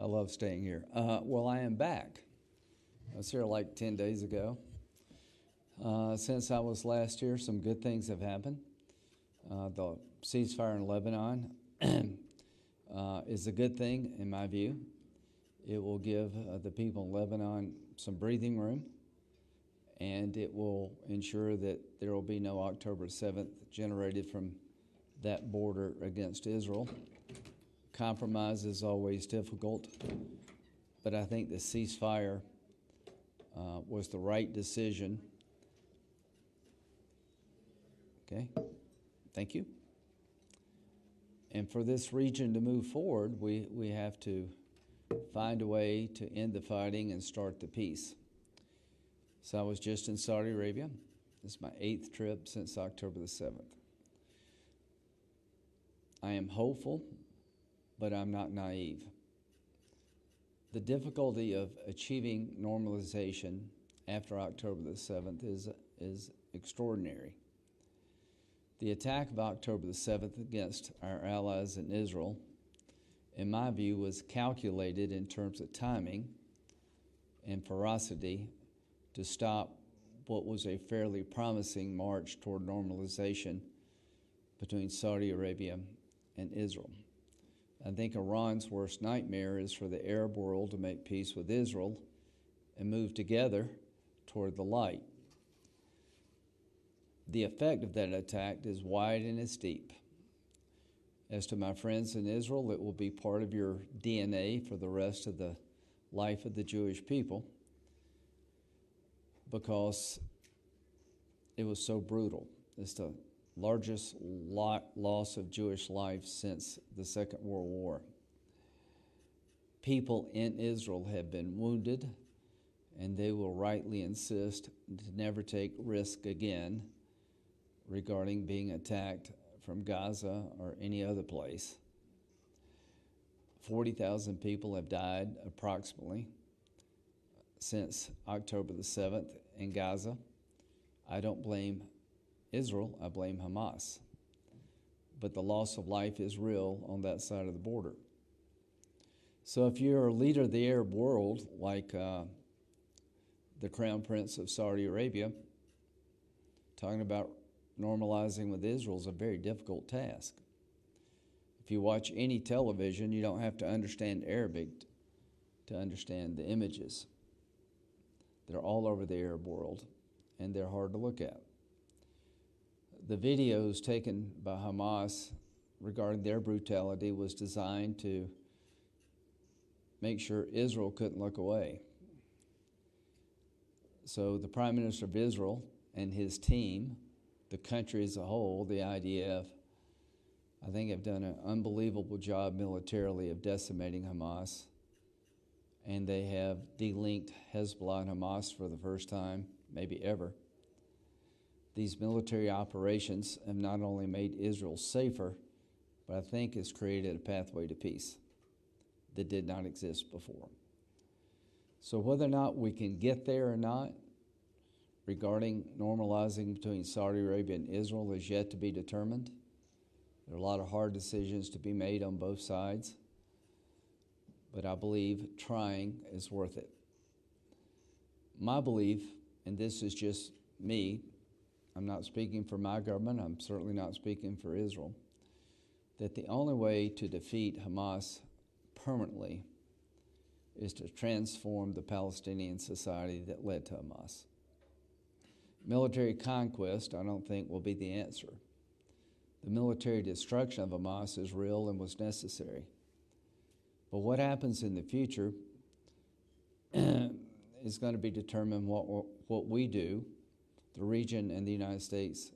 I love staying here. Well, I am back. I was here like 10 days ago. Since I was last here, some good things have happened. The ceasefire in Lebanon is a good thing, in my view. It will give the people in Lebanon some breathing room, and it will ensure that there will be no October 7th generated from that border against Israel. Compromise is always difficult, but I think the ceasefire was the right decision. Okay, thank you. And for this region to move forward, we have to find a way to end the fighting and start the peace. So I was just in Saudi Arabia. This is my 8th trip since October the 7th. I am hopeful, but I'm not naive. The difficulty of achieving normalization after October the 7th is extraordinary. The attack of October the 7th against our allies in Israel, in my view, was calculated in terms of timing and ferocity to stop what was a fairly promising march toward normalization between Saudi Arabia and Israel. I think Iran's worst nightmare is for the Arab world to make peace with Israel and move together toward the light. The effect of that attack is wide and it's deep. As to my friends in Israel, it will be part of your DNA for the rest of the life of the Jewish people because it was so brutal. It's the largest loss of Jewish life since the Second World War. People in Israel have been wounded, and they will rightly insist to never take risk again regarding being attacked from Gaza or any other place. 40,000 people have died approximately since October the 7th in Gaza. I don't blame Israel, I blame Hamas. But the loss of life is real on that side of the border. So if you're a leader of the Arab world, like the Crown Prince of Saudi Arabia, talking about normalizing with Israel is a very difficult task. If you watch any television, you don't have to understand Arabic to understand the images. They're all over the Arab world, and they're hard to look at. The videos taken by Hamas regarding their brutality was designed to make sure Israel couldn't look away. So the Prime Minister of Israel and his team, the country as a whole, the IDF, I think have done an unbelievable job militarily of decimating Hamas. And they have delinked Hezbollah and Hamas for the first time, maybe ever. These military operations have not only made Israel safer, but I think has created a pathway to peace that did not exist before. So whether or not we can get there or not, regarding normalizing between Saudi Arabia and Israel is yet to be determined. There are a lot of hard decisions to be made on both sides, but I believe trying is worth it. My belief, and this is just me, I'm not speaking for my government, I'm certainly not speaking for Israel, that the only way to defeat Hamas permanently is to transform the Palestinian society that led to Hamas. Military conquest, I don't think, will be the answer. The military destruction of Hamas is real and was necessary. But what happens in the future is going to be determined what we do, the region and the United States,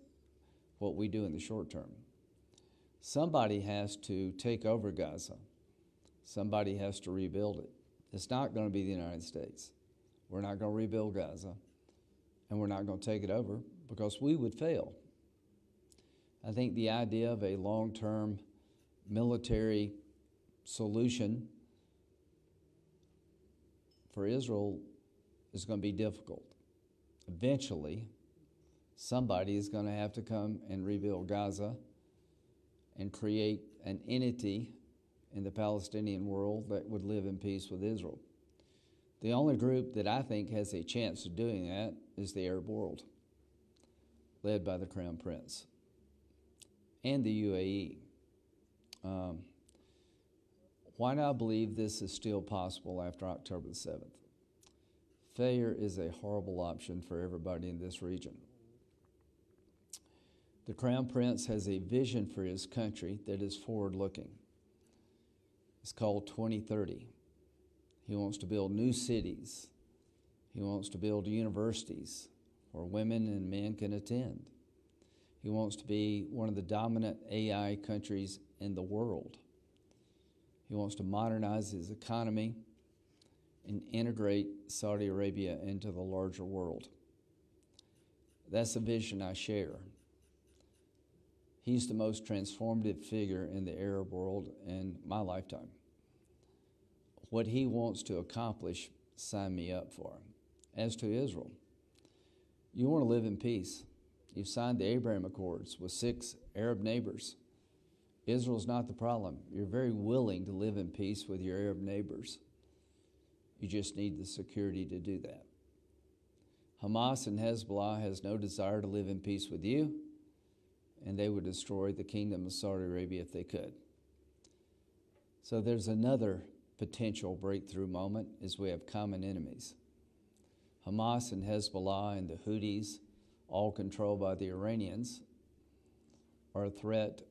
what we do in the short term. Somebody has to take over Gaza. Somebody has to rebuild it. It's not going to be the United States. We're not going to rebuild Gaza, and we're not going to take it over because we would fail. I think the idea of a long-term military solution for Israel is going to be difficult. Eventually, somebody is going to have to come and rebuild Gaza and create an entity in the Palestinian world that would live in peace with Israel. The only group that I think has a chance of doing that is the Arab world, led by the Crown Prince and the UAE. Why do I believe this is still possible after October the 7th? Failure is a horrible option for everybody in this region. The Crown Prince has a vision for his country that is forward-looking. It's called 2030. He wants to build new cities. He wants to build universities where women and men can attend. He wants to be one of the dominant AI countries in the world. He wants to modernize his economy and integrate Saudi Arabia into the larger world. That's a vision I share. He's the most transformative figure in the Arab world in my lifetime. What he wants to accomplish, sign me up for. As to Israel, you want to live in peace. You've signed the Abraham Accords with 6 Arab neighbors. Israel's not the problem. You're very willing to live in peace with your Arab neighbors. You just need the security to do that. Hamas and Hezbollah has no desire to live in peace with you, and they would destroy the kingdom of Saudi Arabia if they could. So there's another potential breakthrough moment is we have common enemies. Hamas and Hezbollah and the Houthis, all controlled by the Iranians, are a threat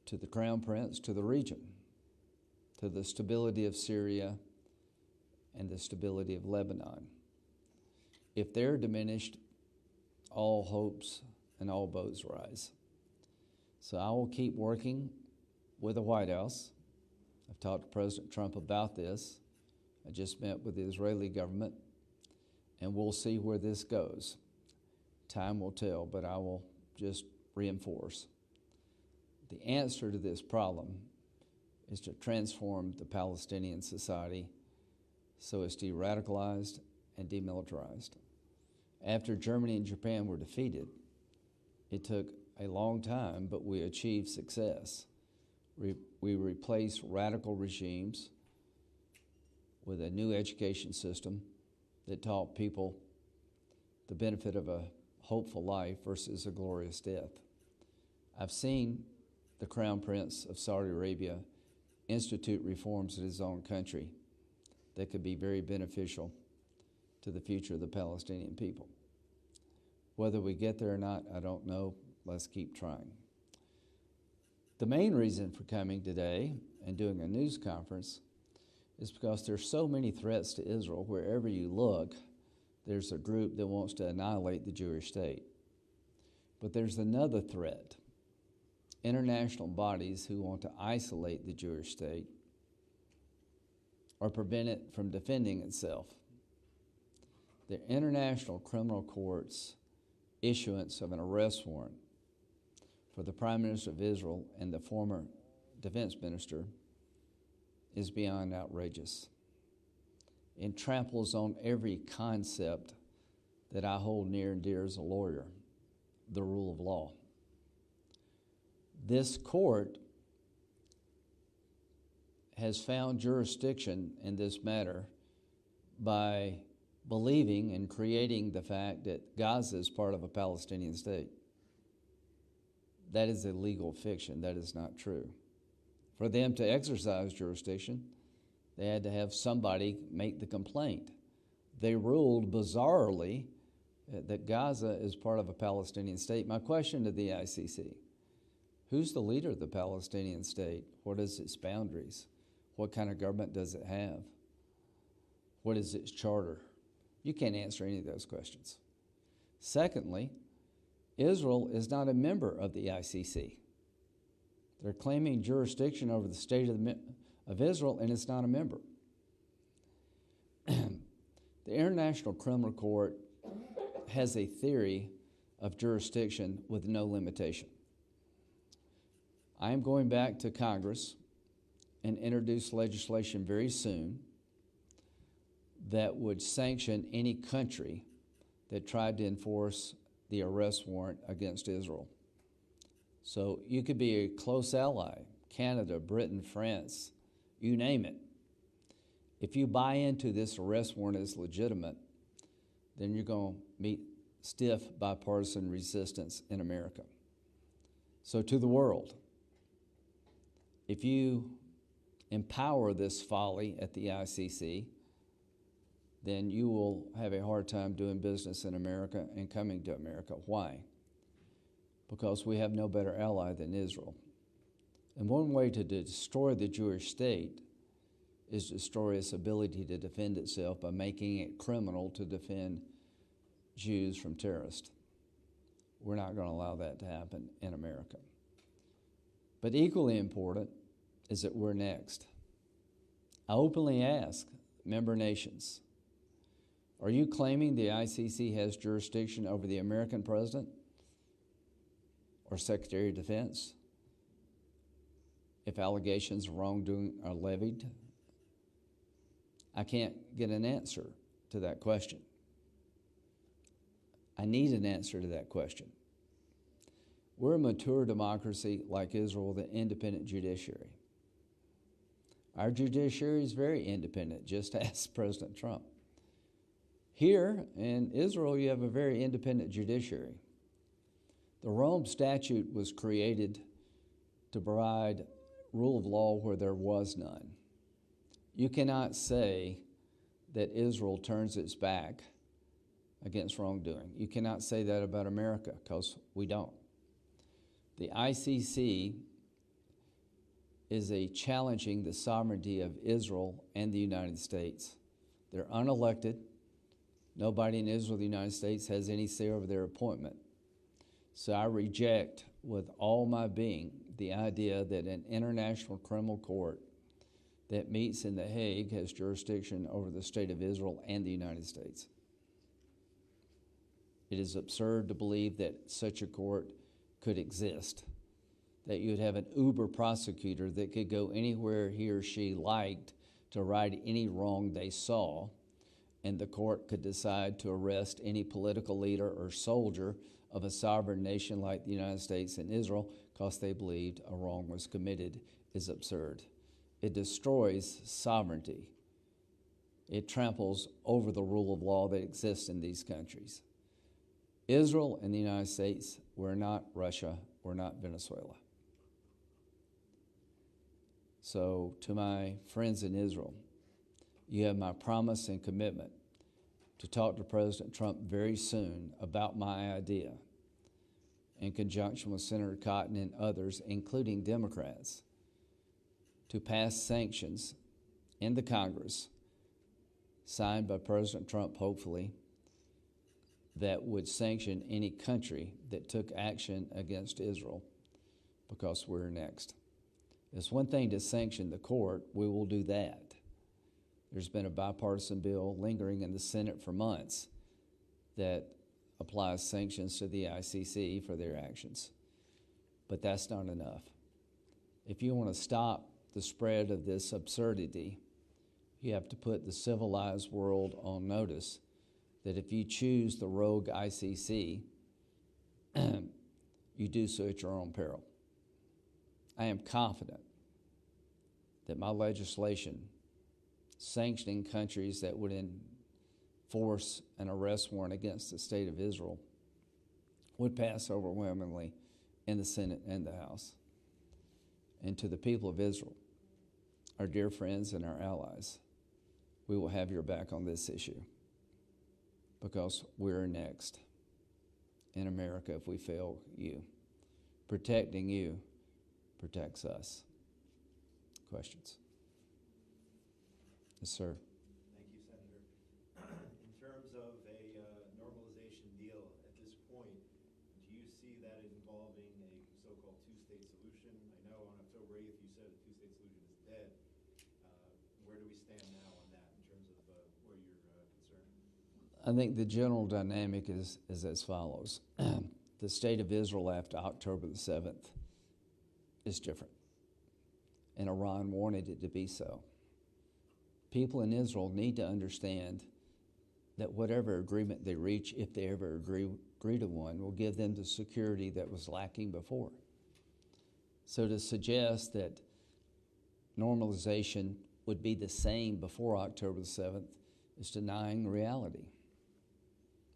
to the Crown Prince, to the region, to the stability of Syria and the stability of Lebanon. If they're diminished, all hopes and all boats rise. So I will keep working with the White House. I've talked to President Trump about this. I just met with the Israeli government, and we'll see where this goes. Time will tell, but I will just reinforce. The answer to this problem is to transform the Palestinian society so it's de-radicalized and demilitarized. After Germany and Japan were defeated, it took a long time, but we achieved success. We replaced radical regimes with a new education system that taught people the benefit of a hopeful life versus a glorious death. I've seen the Crown Prince of Saudi Arabia institute reforms in his own country that could be very beneficial to the future of the Palestinian people. Whether we get there or not, I don't know. Let's keep trying. The main reason for coming today and doing a news conference is because there's so many threats to Israel. Wherever you look, there's a group that wants to annihilate the Jewish state. But there's another threat. International bodies who want to isolate the Jewish state or prevent it from defending itself. The International Criminal Court's issuance of an arrest warrant for the Prime Minister of Israel and the former defense minister is beyond outrageous. It tramples on every concept that I hold near and dear as a lawyer, the rule of law. This court has found jurisdiction in this matter by believing and creating the fact that Gaza is part of a Palestinian state. That is a legal fiction. That is not true. For them to exercise jurisdiction, they had to have somebody make the complaint. They ruled bizarrely that Gaza is part of a Palestinian state. My question to the ICC, who's the leader of the Palestinian state? What is its boundaries? What kind of government does it have? What is its charter? You can't answer any of those questions. Secondly, Israel is not a member of the ICC. They're claiming jurisdiction over the state of Israel, and it's not a member. The International Criminal Court has a theory of jurisdiction with no limitation. I am going back to Congress and introduce legislation very soon that would sanction any country that tried to enforce the arrest warrant against Israel. So you could be a close ally, Canada, Britain, France, you name it. If you buy into this arrest warrant as legitimate, then you're going to meet stiff bipartisan resistance in America. So to the world, if you empower this folly at the ICC, then you will have a hard time doing business in America and coming to America. Why? Because we have no better ally than Israel. And one way to destroy the Jewish state is to destroy its ability to defend itself by making it criminal to defend Jews from terrorists. We're not going to allow that to happen in America. But equally important is that we're next. I openly ask member nations, are you claiming the ICC has jurisdiction over the American president or Secretary of Defense if allegations of wrongdoing are levied? I can't get an answer to that question. I need an answer to that question. We're a mature democracy like Israel with an independent judiciary. Our judiciary is very independent, just as President Trump. Here in Israel, you have a very independent judiciary. The Rome Statute was created to provide rule of law where there was none. You cannot say that Israel turns its back against wrongdoing. You cannot say that about America, because we don't. The ICC is challenging the sovereignty of Israel and the United States. They're unelected. Nobody in Israel or the United States has any say over their appointment. So I reject with all my being the idea that an international criminal court that meets in The Hague has jurisdiction over the state of Israel and the United States. It is absurd to believe that such a court could exist, that you'd have an uber prosecutor that could go anywhere he or she liked to right any wrong they saw, and the court could decide to arrest any political leader or soldier of a sovereign nation like the United States and Israel because they believed a wrong was committed, is absurd. It destroys sovereignty. It tramples over the rule of law that exists in these countries. Israel and the United States, we're not Russia, we're not Venezuela. So to my friends in Israel, you have my promise and commitment to talk to President Trump very soon about my idea, in conjunction with Senator Cotton and others, including Democrats, to pass sanctions in the Congress, signed by President Trump, hopefully, that would sanction any country that took action against Israel, because we're next. It's one thing to sanction the court. We will do that. There's been a bipartisan bill lingering in the Senate for months that applies sanctions to the ICC for their actions. But that's not enough. If you want to stop the spread of this absurdity, you have to put the civilized world on notice that if you choose the rogue ICC, you do so at your own peril. I am confident that my legislation sanctioning countries that would enforce an arrest warrant against the state of Israel would pass overwhelmingly in the Senate and the House. And to the people of Israel, our dear friends and our allies, we will have your back on this issue, because we're next in America if we fail you. Protecting you protects us. Questions? Yes, sir. Thank you, Senator. In terms of a normalization deal at this point, do you see that involving a so-called two-state solution? I know on October 8th you said a two-state solution is dead. Where do we stand now on that in terms of where you're concerned? I think the general dynamic is as follows. The state of Israel after October the 7th is different, and Iran wanted it to be so. People in Israel need to understand that whatever agreement they reach, if they ever agree to one, will give them the security that was lacking before. So to suggest that normalization would be the same before October the 7th is denying reality.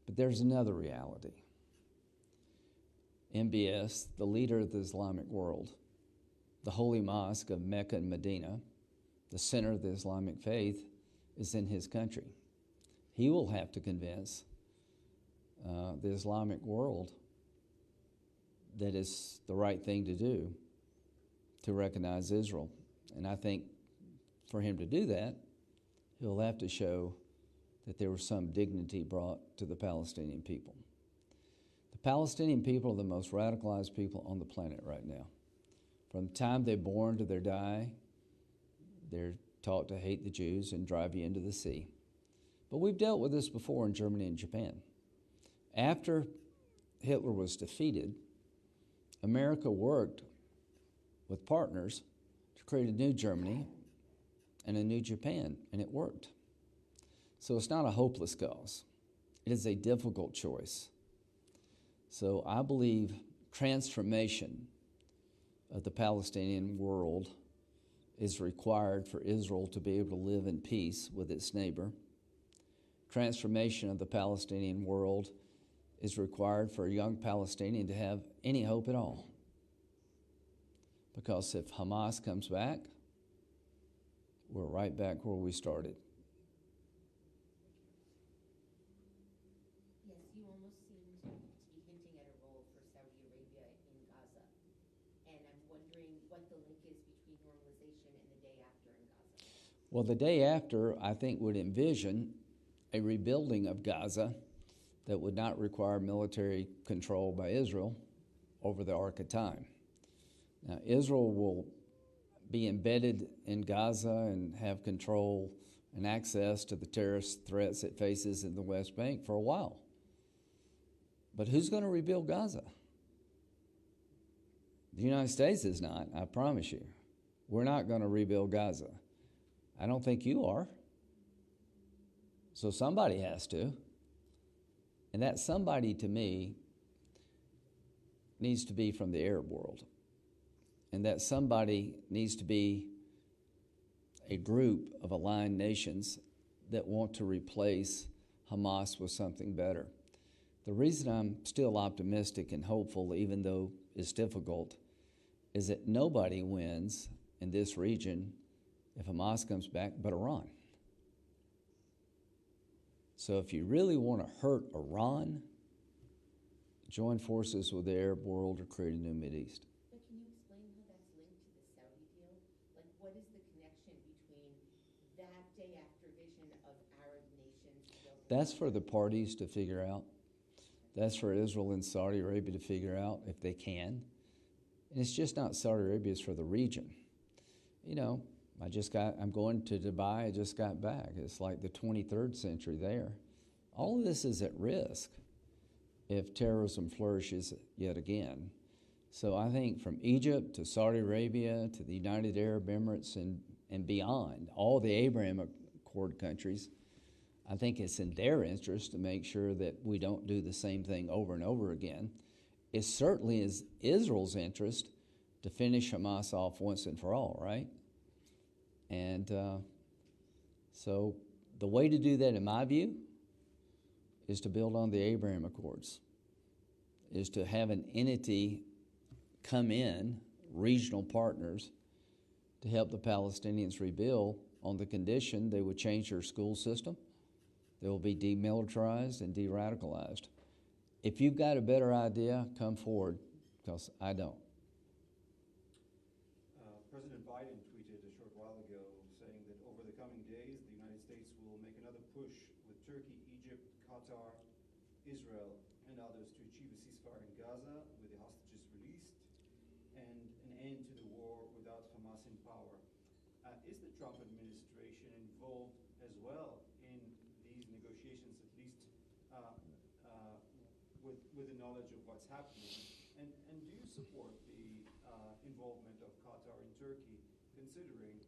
But there's another reality. MBS, the leader of the Islamic world, the holy mosque of Mecca and Medina, the center of the Islamic faith, is in his country. He will have to convince the Islamic world that it's the right thing to do to recognize Israel. And I think for him to do that, he'll have to show that there was some dignity brought to the Palestinian people. The Palestinian people are the most radicalized people on the planet right now. From the time they're born to their die, they're taught to hate the Jews and drive you into the sea. But we've dealt with this before in Germany and Japan. After Hitler was defeated, America worked with partners to create a new Germany and a new Japan, and it worked. So it's not a hopeless cause. It is a difficult choice. So I believe transformation of the Palestinian world is required for Israel to be able to live in peace with its neighbor. Transformation of the Palestinian world is required for a young Palestinian to have any hope at all. Because if Hamas comes back, we're right back where we started. Yes, you almost seem to be hinting at a role for Saudi Arabia in Gaza. And I'm wondering what the link is between normalization and the day after in Gaza. Well, the day after, I think, would envision a rebuilding of Gaza that would not require military control by Israel over the arc of time. Now, Israel will be embedded in Gaza and have control and access to the terrorist threats it faces in the West Bank for a while. But who's going to rebuild Gaza? The United States is not, I promise you. We're not going to rebuild Gaza. I don't think you are. So somebody has to. And that somebody, to me, needs to be from the Arab world. And that somebody needs to be a group of aligned nations that want to replace Hamas with something better. The reason I'm still optimistic and hopeful, even though it's difficult, is that nobody wins in this region if Hamas comes back but Iran. So if you really want to hurt Iran, join forces with the Arab world to create a new Mideast. But can you explain how that's linked to the Saudi deal? Like, what is the connection between that day after vision of Arab nations? That's for the parties to figure out. That's for Israel and Saudi Arabia to figure out if they can. And it's just not Saudi Arabia, it's for the region. You know, I'm going to Dubai, I just got back. It's like the 23rd century there. All of this is at risk if terrorism flourishes yet again. So I think from Egypt to Saudi Arabia to the United Arab Emirates and beyond, all the Abraham Accord countries, I think it's in their interest to make sure that we don't do the same thing over and over again. It certainly is Israel's interest to finish Hamas off once and for all, right? And so the way to do that, in my view, is to build on the Abraham Accords, is to have an entity come in, regional partners, to help the Palestinians rebuild on the condition they would change their school system. They will be demilitarized and de-radicalized. If you've got a better idea, come forward, because I don't. President Biden tweeted a short while ago saying that over the coming days, the United States will make another push with Turkey, Egypt, Qatar, Israel, and others to achieve a ceasefire in Gaza with the hostages released and an end to the war without Hamas in power. Is the Trump administration involved as well in these negotiations, at least with the knowledge of what's happening? And do you support the involvement of Qatar and Turkey, considering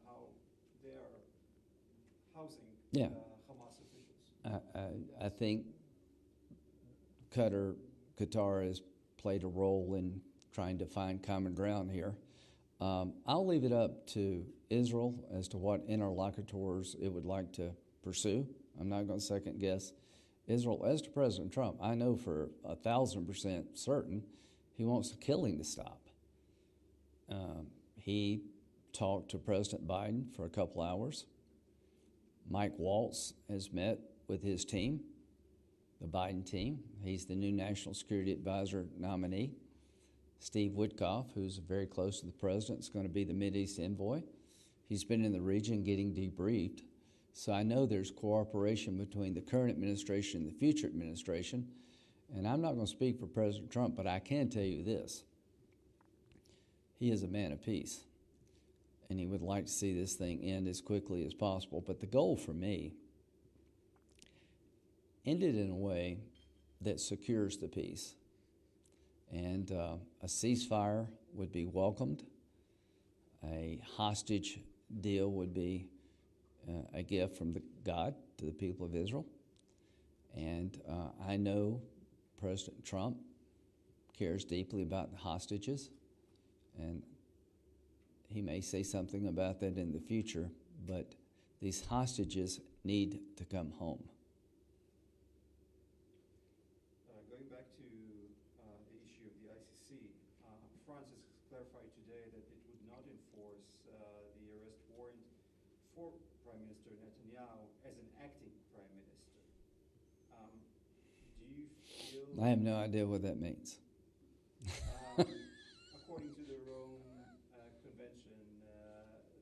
how they are housing Hamas officials? I think Qatar has played a role in trying to find common ground here. I'll leave it up to Israel as to what interlocutors it would like to pursue. I'm not going to second guess Israel. As to President Trump, I know for 1,000% certain he wants the killing to stop. He talked to President Biden for a couple hours. Mike Waltz has met with his team, the Biden team. He's the new National Security Advisor nominee. Steve Witkoff, who's very close to the president, is going to be the Mideast envoy. He's been in the region getting debriefed. So I know there's cooperation between the current administration and the future administration. And I'm not going to speak for President Trump, but I can tell you this. He is a man of peace, and he would like to see this thing end as quickly as possible. But the goal for me, end it in a way that secures the peace. And a ceasefire would be welcomed. A hostage deal would be a gift from God to the people of Israel. And I know President Trump cares deeply about the hostages, and he may say something about that in the future, but these hostages need to come home. Going back to the issue of the ICC, France has clarified today that it would not enforce the arrest warrant for Prime Minister Netanyahu as an acting Prime Minister. Do you feel... I have no idea what that means. According to the Rome Convention,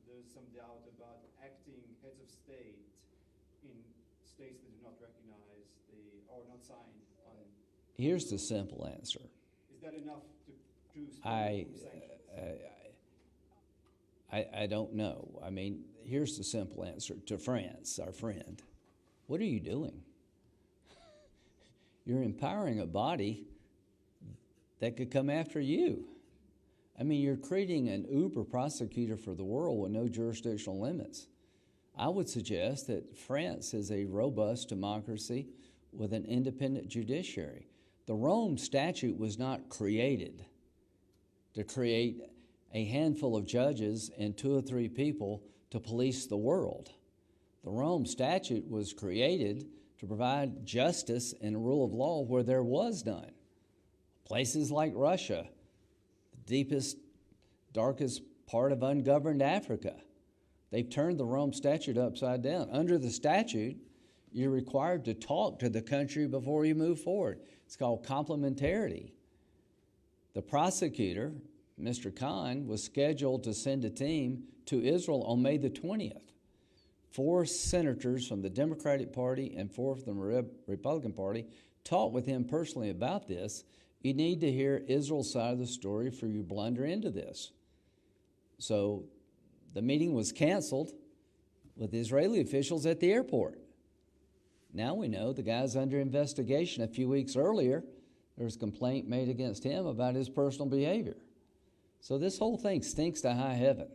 there's some doubt about acting heads of state in states that do not recognize or not sign on. Here's the simple answer. Is that enough to choose sanctions? I don't know. I mean, here's the simple answer to France, our friend. What are you doing? You're empowering a body that could come after you. I mean, you're creating an uber prosecutor for the world with no jurisdictional limits. I would suggest that France is a robust democracy with an independent judiciary. The Rome Statute was not created to create a handful of judges and 2 or 3 people to police the world. The Rome Statute was created to provide justice and rule of law where there was none. Places like Russia, the deepest, darkest part of ungoverned Africa, they've turned the Rome Statute upside down. Under the statute, you're required to talk to the country before you move forward. It's called complementarity. The prosecutor, Mr. Khan, was scheduled to send a team to Israel on May the 20th. 4 senators from the Democratic Party and 4 from the Republican Party talked with him personally about this. You need to hear Israel's side of the story before you blunder into this. So the meeting was canceled with Israeli officials at the airport. Now we know the guy's under investigation. A few weeks earlier, there was a complaint made against him about his personal behavior. So this whole thing stinks to high heaven.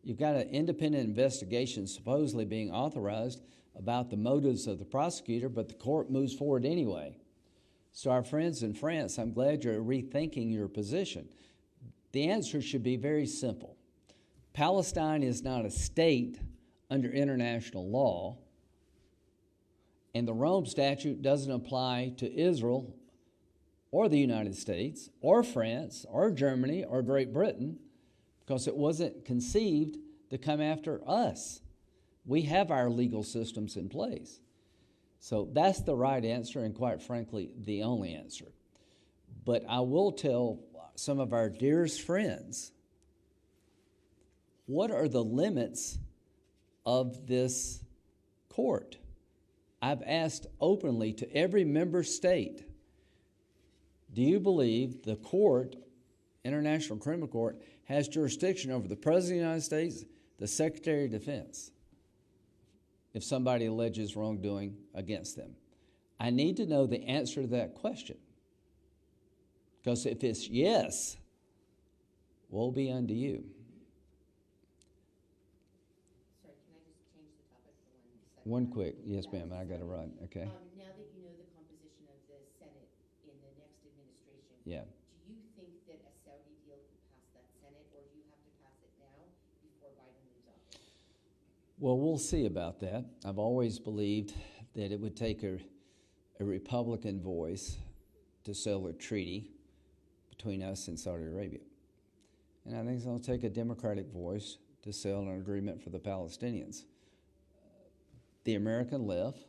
You've got an independent investigation supposedly being authorized about the motives of the prosecutor, but the court moves forward anyway. So our friends in France, I'm glad you're rethinking your position. The answer should be very simple. Palestine is not a state under international law, and the Rome Statute doesn't apply to Israel or the United States or France or Germany or Great Britain, because it wasn't conceived to come after us. We have our legal systems in place. So that's the right answer, and quite frankly, the only answer. But I will tell some of our dearest friends, what are the limits of this court? I've asked openly to every member state, do you believe the court, International Criminal Court, has jurisdiction over the President of the United States, the Secretary of Defense, if somebody alleges wrongdoing against them? I need to know the answer to that question. Because if it's yes, woe be unto you. Sorry, can I just change the topic for 1 second? One quick, yes ma'am, I got to run, okay? Now that you know the composition of the Senate in the next administration, Yeah. do you think that a Well, we'll see about that. I've always believed that it would take a Republican voice to sell a treaty between us and Saudi Arabia. And I think it's going to take a Democratic voice to sell an agreement for the Palestinians. The American left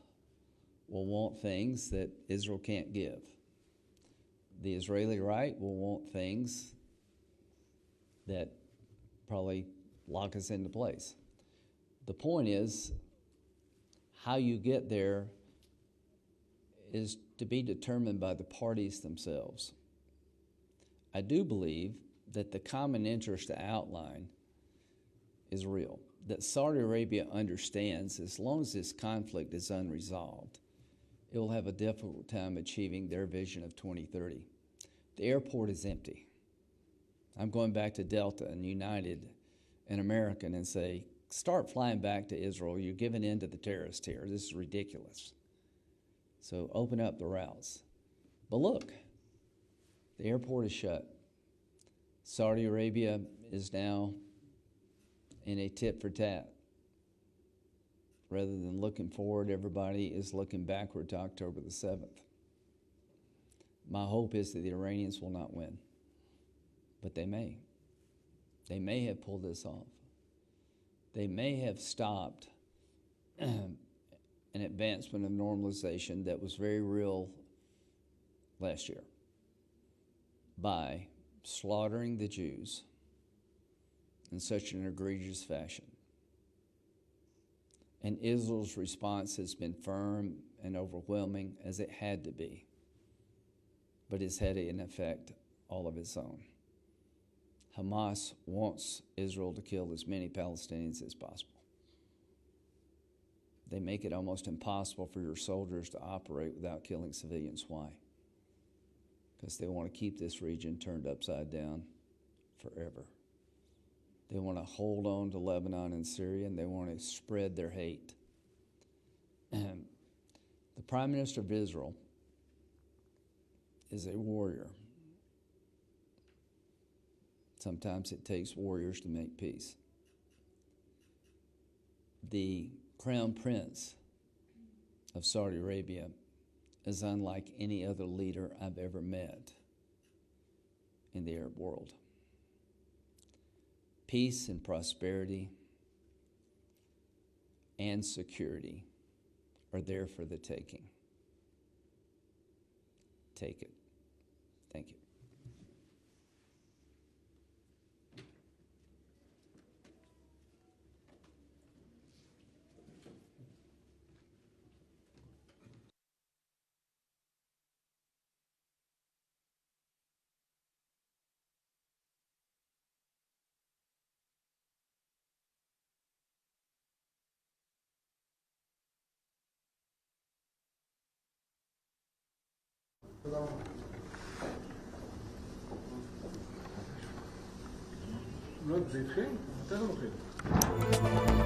will want things that Israel can't give. The Israeli right will want things that probably lock us into place. The point is, how you get there is to be determined by the parties themselves. I do believe that the common interest outline is real, that Saudi Arabia understands as long as this conflict is unresolved, it will have a difficult time achieving their vision of 2030. The airport is empty. I'm going back to Delta and United and American and say, start flying back to Israel. You're giving in to the terrorists here. This is ridiculous. So open up the routes. But look, the airport is shut. Saudi Arabia is now in a tit for tat. Rather than looking forward, everybody is looking backward to October the 7th. My hope is that the Iranians will not win, but they may. They may have pulled this off. They may have stopped an advancement of normalization that was very real last year by slaughtering the Jews in such an egregious fashion. And Israel's response has been firm and overwhelming, as it had to be, but it's had an effect all of its own. Hamas wants Israel to kill as many Palestinians as possible. They make it almost impossible for your soldiers to operate without killing civilians. Why? Because they want to keep this region turned upside down forever. They want to hold on to Lebanon and Syria, and they want to spread their hate. And the Prime Minister of Israel is a warrior. Sometimes it takes warriors to make peace. The Crown Prince of Saudi Arabia is unlike any other leader I've ever met in the Arab world. Peace and prosperity and security are there for the taking. Take it. Thank you. לא, זה התחיל? מתי זה מתחיל?